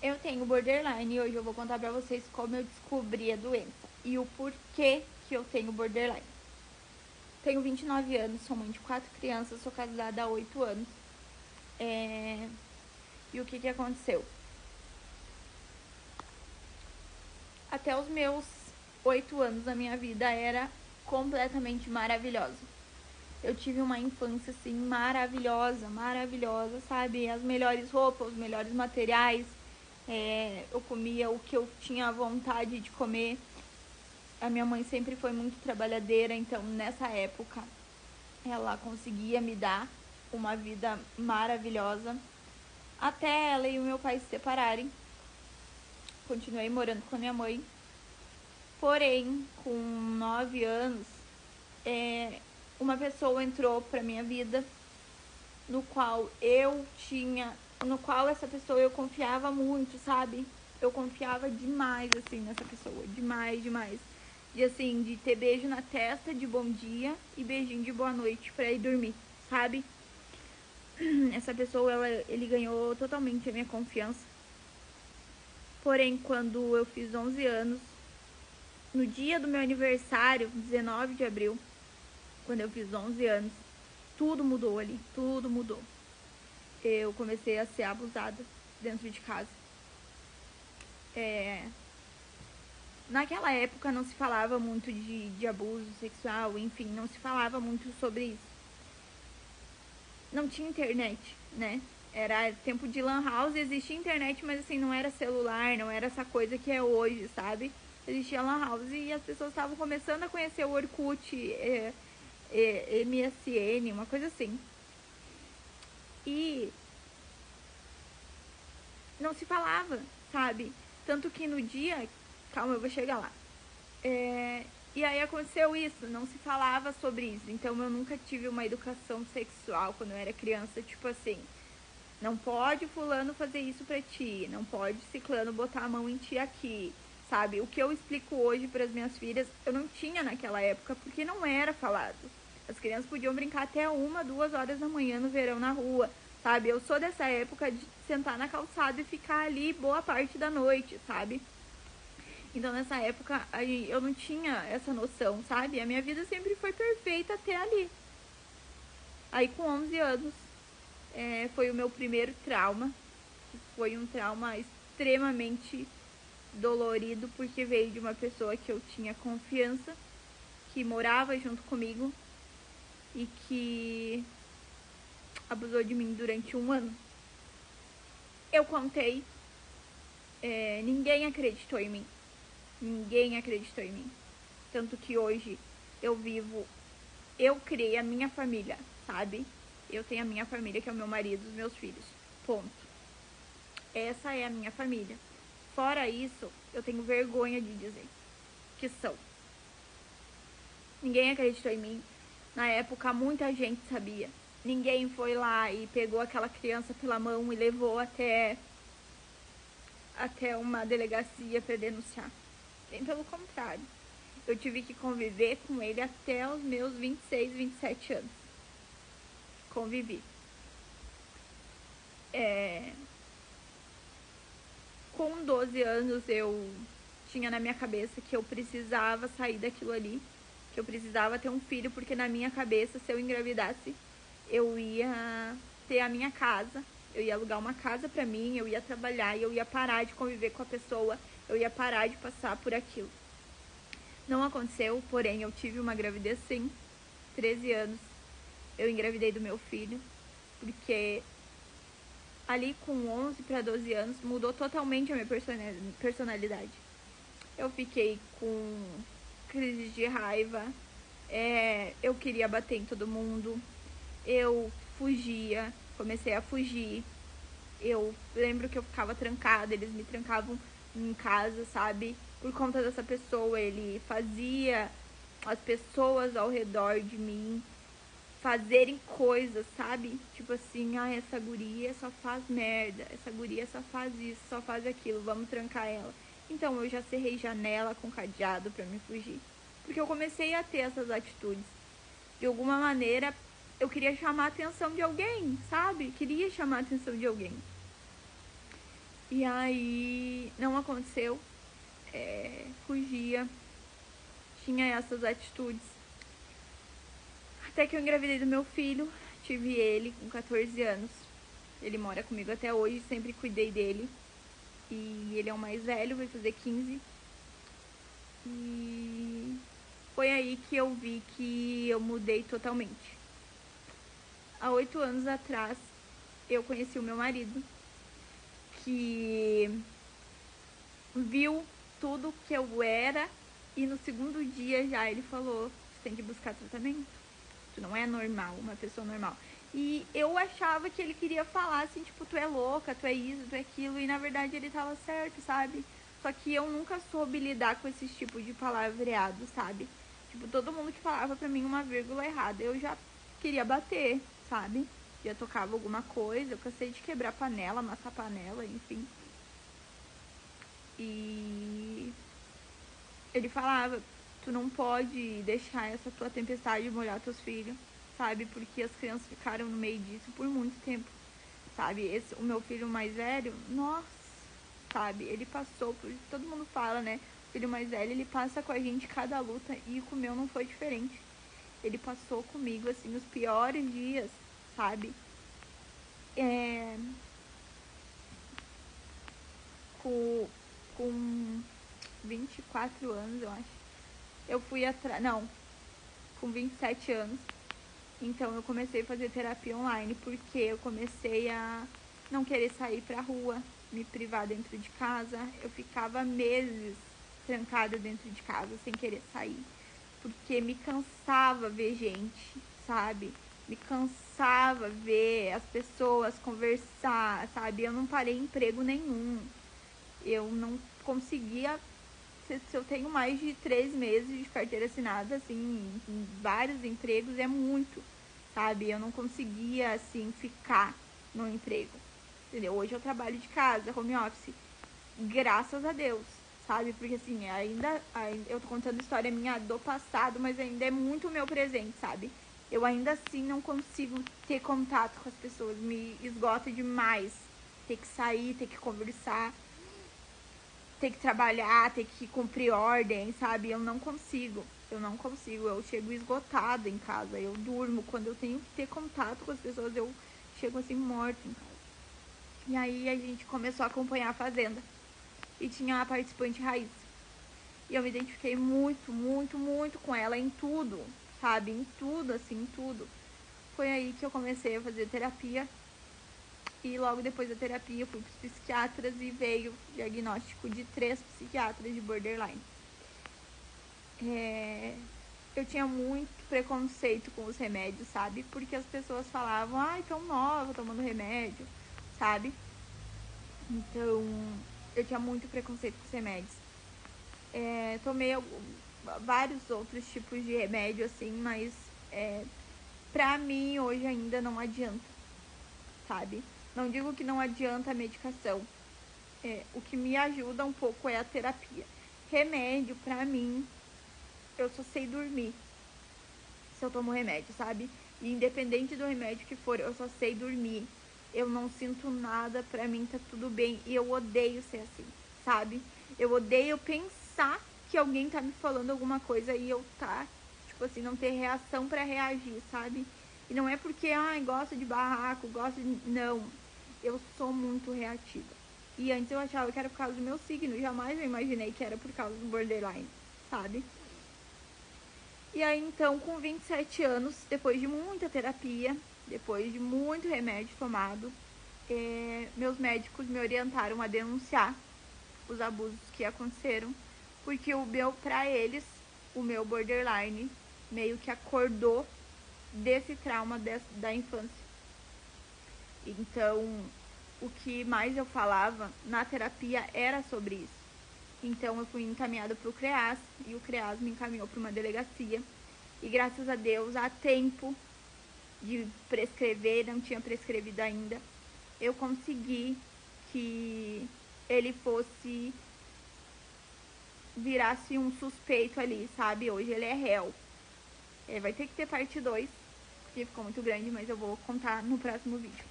Eu tenho borderline e hoje eu vou contar pra vocês como eu descobri a doença e o porquê que eu tenho borderline. Tenho 29 anos, sou mãe de 4 crianças, sou casada há 8 anos. E o que aconteceu? Até os meus 8 anos a minha vida era completamente maravilhosa. Eu tive uma infância assim maravilhosa, sabe? As melhores roupas, os melhores materiais. Eu comia o que eu tinha vontade de comer. A minha mãe sempre foi muito trabalhadeira, então nessa época ela conseguia me dar uma vida maravilhosa. Até ela e o meu pai se separarem. Continuei morando com a minha mãe. Porém, com 9 anos, uma pessoa entrou pra minha vida no qual essa pessoa eu confiava muito, sabe? Eu confiava demais, assim, nessa pessoa, demais. E assim, de ter beijo na testa de bom dia e beijinho de boa noite pra ir dormir, sabe? Essa pessoa, ele ganhou totalmente a minha confiança. Porém, quando eu fiz 11 anos, no dia do meu aniversário, 19 de abril, quando eu fiz 11 anos, tudo mudou ali, tudo mudou. Eu comecei a ser abusada dentro de casa. Naquela época não se falava muito de abuso sexual, enfim, não se falava muito sobre isso. Não tinha internet, né? Era tempo de lan house, existia internet, mas assim, não era celular, não era essa coisa que é hoje, sabe? Existia lan house e as pessoas estavam começando a conhecer o Orkut, MSN, uma coisa assim. E não se falava, sabe? Tanto que no dia... Calma, eu vou chegar lá. E aí aconteceu isso, não se falava sobre isso. Então eu nunca tive uma educação sexual quando eu era criança, tipo assim... Não pode fulano fazer isso pra ti, não pode ciclano botar a mão em ti aqui, sabe? O que eu explico hoje para as minhas filhas, eu não tinha naquela época, porque não era falado. As crianças podiam brincar até 1, 2 horas da manhã no verão na rua, sabe? Eu sou dessa época de sentar na calçada e ficar ali boa parte da noite, sabe? Então nessa época eu não tinha essa noção, sabe? A minha vida sempre foi perfeita até ali. Aí com 11 anos, foi o meu primeiro trauma. Foi um trauma extremamente dolorido, porque veio de uma pessoa que eu tinha confiança, que morava junto comigo e que abusou de mim durante 1 ano. Eu contei, ninguém acreditou em mim. Ninguém acreditou em mim. Tanto que hoje eu criei a minha família, sabe? Eu tenho a minha família, que é o meu marido e os meus filhos. Ponto. Essa é a minha família. Fora isso, eu tenho vergonha de dizer que são. Ninguém acreditou em mim. Na época, muita gente sabia. Ninguém foi lá e pegou aquela criança pela mão e levou até uma delegacia para denunciar. Bem pelo contrário. Eu tive que conviver com ele até os meus 26, 27 anos. Convivi. Com 12 anos eu tinha na minha cabeça que eu precisava sair daquilo ali, que eu precisava ter um filho, porque na minha cabeça, se eu engravidasse, eu ia ter a minha casa, eu ia alugar uma casa pra mim, eu ia trabalhar e eu ia parar de conviver com a pessoa, eu ia parar de passar por aquilo. Não aconteceu, porém eu tive uma gravidez sim, 13 anos, eu engravidei do meu filho, porque ali com 11 para 12 anos mudou totalmente a minha personalidade. Eu fiquei com crises de raiva, eu queria bater em todo mundo, eu fugia, comecei a fugir. Eu lembro que eu ficava trancada, eles me trancavam em casa, sabe? Por conta dessa pessoa, ele fazia as pessoas ao redor de mim fazerem coisas, sabe? Tipo assim, essa guria só faz merda, essa guria só faz isso, só faz aquilo, vamos trancar ela. Então eu já cerrei janela com cadeado pra me fugir. Porque eu comecei a ter essas atitudes. De alguma maneira, eu queria chamar a atenção de alguém, sabe? Queria chamar a atenção de alguém. E aí não aconteceu, fugia, tinha essas atitudes. Até que eu engravidei do meu filho, tive ele com 14 anos. Ele mora comigo até hoje, sempre cuidei dele. E ele é o mais velho, vai fazer 15. E foi aí que eu vi que eu mudei totalmente. Há 8 anos atrás, eu conheci o meu marido, que viu tudo que eu era, e no segundo dia já ele falou: você tem que buscar tratamento, tu não é normal, uma pessoa normal. E eu achava que ele queria falar assim, tipo, tu é louca, tu é isso, tu é aquilo, e na verdade ele tava certo, sabe? Só que eu nunca soube lidar com esses tipos de palavreado, sabe? Tipo, todo mundo que falava pra mim uma vírgula errada, eu já queria bater, sabe? Já tocava alguma coisa, eu cansei de quebrar panela, amassar panela, enfim. E ele falava: tu não pode deixar essa tua tempestade molhar teus filhos, sabe? Porque as crianças ficaram no meio disso por muito tempo, sabe? O meu filho mais velho, nossa, sabe? Ele passou por... Todo mundo fala, né? O filho mais velho, ele passa com a gente cada luta, e com o meu não foi diferente. Ele passou comigo, assim, os piores dias, sabe? Com, com 24 anos, eu acho. Eu fui atrás... Não, com 27 anos. Então eu comecei a fazer terapia online, porque eu comecei a não querer sair pra rua, me privar dentro de casa. Eu ficava meses trancada dentro de casa sem querer sair, porque me cansava ver gente, sabe? Me cansava ver as pessoas conversar, sabe? Eu não parei emprego nenhum. Eu não conseguia... Se eu tenho mais de 3 meses de carteira assinada, assim, em vários empregos, é muito, sabe? Eu não conseguia, assim, ficar no emprego, entendeu? Hoje eu trabalho de casa, home office, graças a Deus, sabe? Porque, assim, ainda eu tô contando história minha do passado, mas ainda é muito o meu presente, sabe? Eu ainda assim não consigo ter contato com as pessoas, me esgota demais ter que sair, ter que conversar, ter que trabalhar, ter que cumprir ordem, sabe? Eu não consigo, eu chego esgotada em casa, eu durmo. Quando eu tenho que ter contato com as pessoas, eu chego assim morta em casa. E aí a gente começou a acompanhar a Fazenda, e tinha a participante Raiz, e eu me identifiquei muito, muito, muito com ela em tudo, sabe? Em tudo, assim, em tudo. Foi aí que eu comecei a fazer terapia. E logo depois da terapia eu fui para os psiquiatras e veio o diagnóstico de 3 psiquiatras de borderline. Eu tinha muito preconceito com os remédios, sabe? Porque as pessoas falavam: ai, tão nova tomando remédio, sabe? Então eu tinha muito preconceito com os remédios. Tomei vários outros tipos de remédio, assim, mas pra mim hoje ainda não adianta, sabe? Não digo que não adianta a medicação. O que me ajuda um pouco é a terapia. Remédio, pra mim, eu só sei dormir se eu tomo remédio, sabe? E independente do remédio que for, eu só sei dormir. Eu não sinto nada, pra mim tá tudo bem. E eu odeio ser assim, sabe? Eu odeio pensar que alguém tá me falando alguma coisa e eu tipo assim, não ter reação pra reagir, sabe? E não é porque, gosto de barraco, gosto de... Não, eu sou muito reativa. E antes eu achava que era por causa do meu signo, jamais eu imaginei que era por causa do borderline, sabe? E aí então, com 27 anos, depois de muita terapia, depois de muito remédio tomado, meus médicos me orientaram a denunciar os abusos que aconteceram, porque pra eles, o meu borderline meio que acordou desse trauma da infância. Então, o que mais eu falava na terapia era sobre isso. Então eu fui encaminhada para o CREAS, e o CREAS me encaminhou para uma delegacia. E graças a Deus, há tempo de prescrever, não tinha prescrevido ainda, eu consegui que ele virasse um suspeito ali, sabe? Hoje ele é réu. Vai ter que ter parte 2, porque ficou muito grande, mas eu vou contar no próximo vídeo.